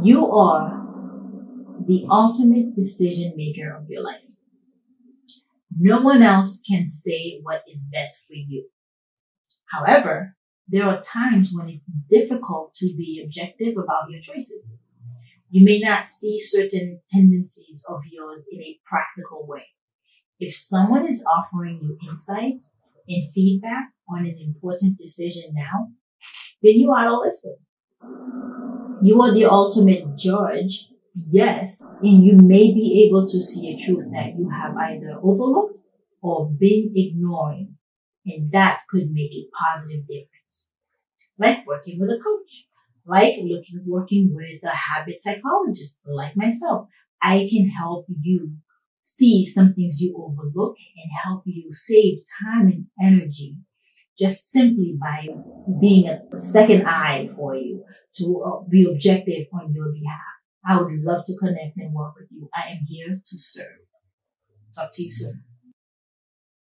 You are the ultimate decision maker of your life. No one else can say what is best for you. However, there are times when it's difficult to be objective about your choices. You may not see certain tendencies of yours in a practical way. If someone is offering you insight and feedback on an important decision now, then you ought to listen. You are the ultimate judge, yes, and you may be able to see a truth that you have either overlooked or been ignoring, and that could make a positive difference. Like working with a coach, like working with a habit psychologist, like myself. I can help you see some things you overlook and help you save time and energy just simply by being a second eye for you to be objective on your behalf. I would love to connect and work with you. I am here to serve. Talk to you soon.